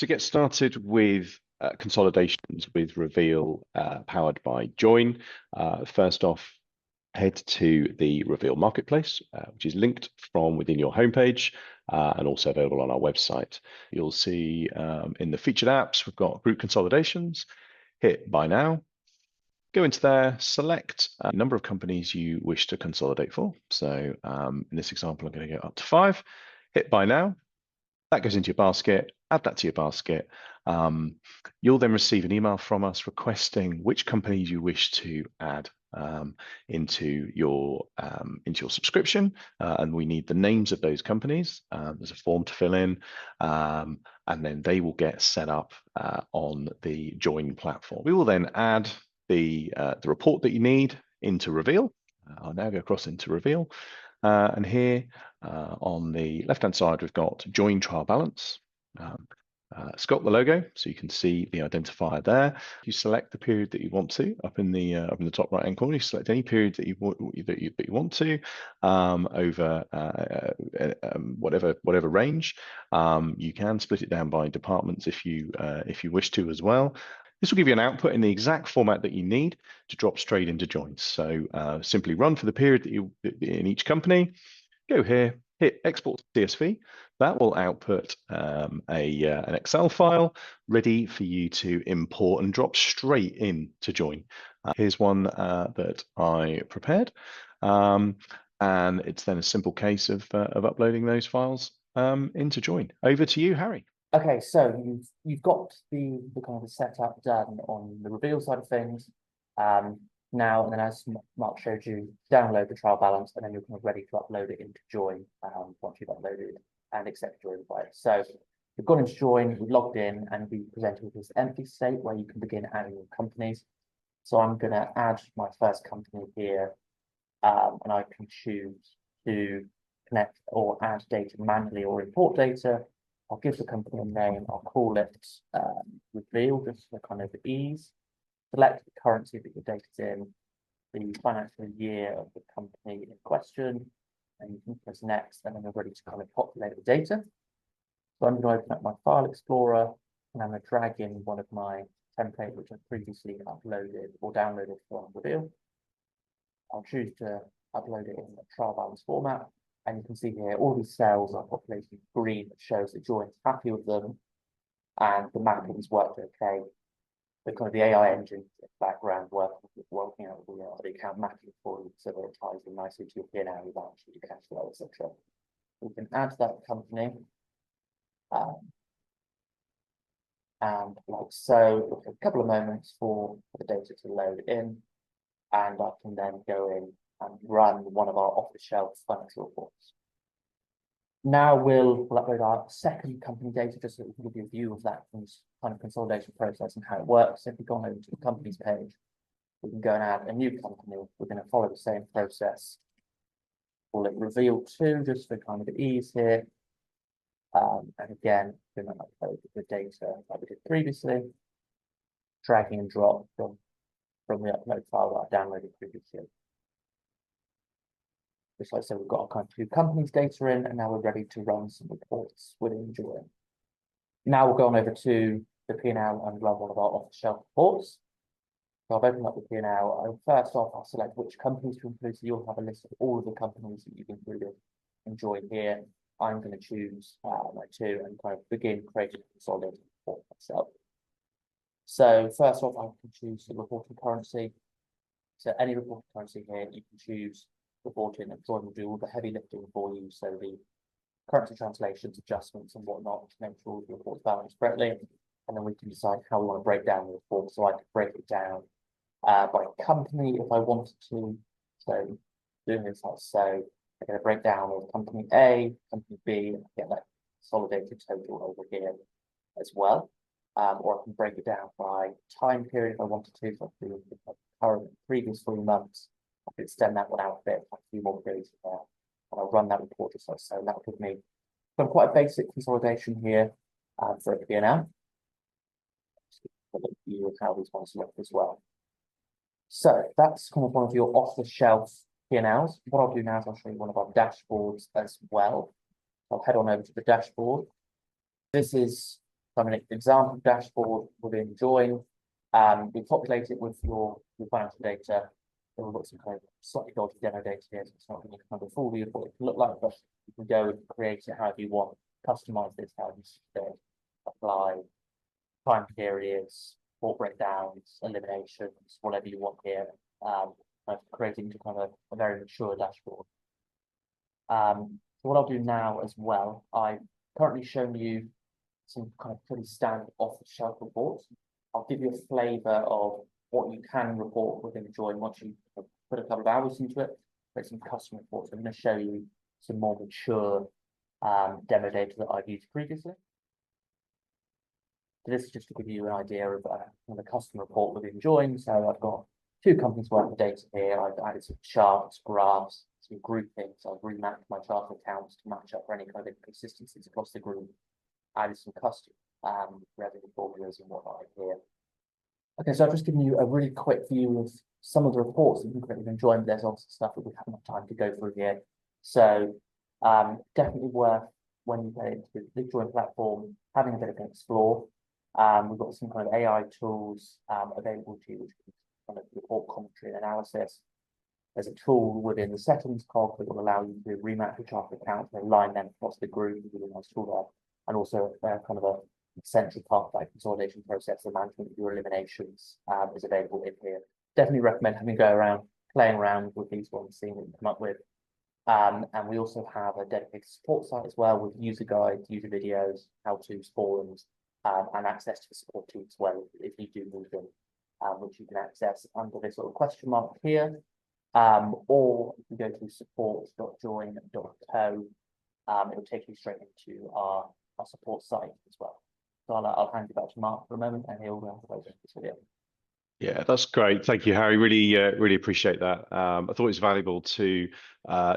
To get started with consolidations with Roveel powered by Joiin, first off, head to the Roveel Marketplace, which is linked from within your homepage and also available on our website. You'll see in the featured apps, we've got Group Consolidations. Hit Buy Now. Go into there, select a number of companies you wish to consolidate for. So in this example, I'm going to go up to 5. Hit Buy Now. That goes into your basket. Add that to your basket. You'll then receive an email from us requesting which companies you wish to add into your subscription, and we need the names of those companies. There's a form to fill in, and then they will get set up on the Joiin platform. We will then add the report that you need into Roveel. I'll now go across into Roveel. And here on the left-hand side, we've got Joiin trial balance. It's got the logo, so you can see the identifier there. You select the period that you want to up in the top right-hand corner. You select any period that you want to over whatever range. You can split it down by departments if you wish to as well. This will give you an output in the exact format that you need to drop straight into Joiin. So simply run for the period that you in each company. Go here, hit export to CSV. That will output an Excel file ready for you to import and drop straight into Joiin. Here's one that I prepared, and it's then a simple case of uploading those files into Joiin. Over to you, Harry. Okay, so you've got the kind of setup done on the Roveel side of things. Now, and then as Mark showed you, download the trial balance, and then you're kind of ready to upload it into Joiin once you've uploaded and accept your invite. So we've gone into Joiin, we've logged in, and we presented with this empty state where you can begin adding your companies. So I'm going to add my first company here, and I can choose to connect or add data manually or import data. I'll give the company a name. I'll call it Roveel, just for kind of ease. Select the currency that your data's in, the financial year of the company in question, and you can press next, and then you're ready to kind of populate the data. So I'm going to open up my file explorer, and I'm going to drag in one of my templates which I've previously uploaded or downloaded from Roveel. I'll choose to upload it in the trial balance format. And you can see here, all these cells are populated in green, that shows that Joiin's happy with them, and the mapping's worked okay. The kind of the AI engine in the background working out the account mapping for you, so that it ties in nicely to your P&L, your balance sheet, your cash flow, etc. We can add that company, and like so, it'll take a couple of moments for the data to load in, and I can then go in and run one of our off-the-shelf financial reports. Now we'll upload our second company data, just so that we can give you a view of that kind of consolidation process and how it works. If we go over to the companies page, we can go and add a new company. We're going to follow the same process. Call it Roveel 2, just for kind of ease here. And again, we're going to upload the data like we did previously, dragging and drop from the upload file that I downloaded previously. Just like I said, we've got our kind of 2 companies data in, and now we're ready to run some reports within Joiin. Now we'll go on over to the P&L and run one of our off-the-shelf reports. So I've opened up the P&L. First off, I'll select which companies to include. So you'll have a list of all of the companies that you've included in Joiin here. I'm going to choose my 2 and kind of begin creating a consolidated report myself. So first off, I can choose the reporting currency. So any reporting currency here, you can choose reporting, and Joiin will do all the heavy lifting for you, so the currency translations, adjustments, and whatnot, to make sure the report's balanced correctly, and then we can decide how we want to break down the report. So I can break it down by company if I wanted to. So doing this like so, I'm going to break down with company A, company B, and get that consolidated total over here as well. Or I can break it down by time period if I wanted to. So the current previous 3 months. I could extend that one out a bit, a few more periods there, and I'll run that report just like so. And that will give me some quite a basic consolidation here for a P&L. View of how these ones look as well. So that's kind of one of your off-the-shelf P&Ls. What I'll do now is I'll show you one of our dashboards as well. I'll head on over to the dashboard. This is So I'm an example dashboard within Join. We populate it with your financial data. And we've got some kind of slightly dodgy demo data here, so it's not going to kind of full view of what it can look like, but you can go and create it however you want, customize this how you see it, apply time periods, report breakdowns, eliminations, whatever you want here, kind of creating into kind of a very mature dashboard. So what I'll do now as well, I've currently shown you some kind of pretty standard off-the-shelf reports. I'll give you a flavor of what you can report within Join once you put a couple of hours into it, create some custom reports. I'm going to show you some more mature demo data that I've used previously. So this is just to give you an idea of the custom report within Join. So I've got 2 companies worth of data here. I've added some charts, graphs, some groupings. I've remapped my chart accounts to match up for any kind of inconsistencies across the group. Added some custom revenue formulas and whatnot here. Okay, so I've just given you a really quick view of some of the reports that you can create within Join, but there's also stuff that we haven't enough time to go through here. So definitely worth, when you get into the Join platform, having a bit of an explore. We've got some kind of AI tools available to you, which can kind of report commentary and analysis. There's a tool within the settings cog that will allow you to remap your chart accounts and align them across the group. It's a really nice tool there. And also kind of a essential part of that consolidation process, the management of your eliminations is available in here. Definitely recommend having a go around, playing around with these ones, seeing what you come up with. And we also have a dedicated support site as well with user guides, user videos, how-tos, forums, and access to the support team as well if you do need them, which you can access under this little question mark here. Or if you go to support.join.co, it'll take you straight into our support site as well. So I'll hand you back to Mark for a moment and he'll close this video. Yeah, that's great. Thank you, Harry. Really appreciate that. I thought it was valuable to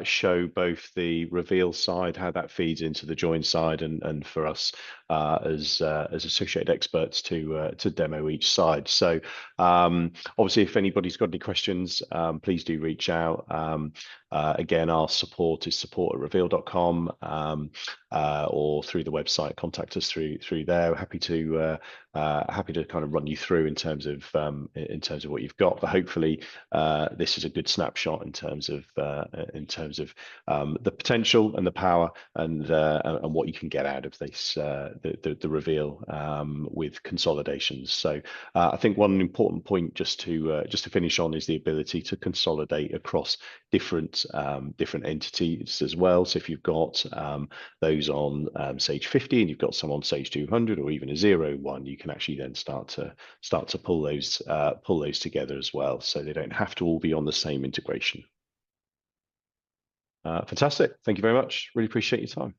show both the Roveel side, how that feeds into the Join side, and for us as associated experts to demo each side. So obviously, if anybody's got any questions, please do reach out. Again, our support is support@roveel.com or through the website. Contact us through there. Happy to kind of run you through in terms of what you've got. But hopefully, this is a good snapshot in terms of the potential and the power and what you can get out of this the Roveel with consolidations. So I think one important point just to finish on is the ability to consolidate across different entities as well. So if you've got those on Sage 50 and you've got some on Sage 200 or even a 0.1, you can actually then start to pull those together as well, so they don't have to all be on the same integration. Fantastic. Thank you very much. Really appreciate your time.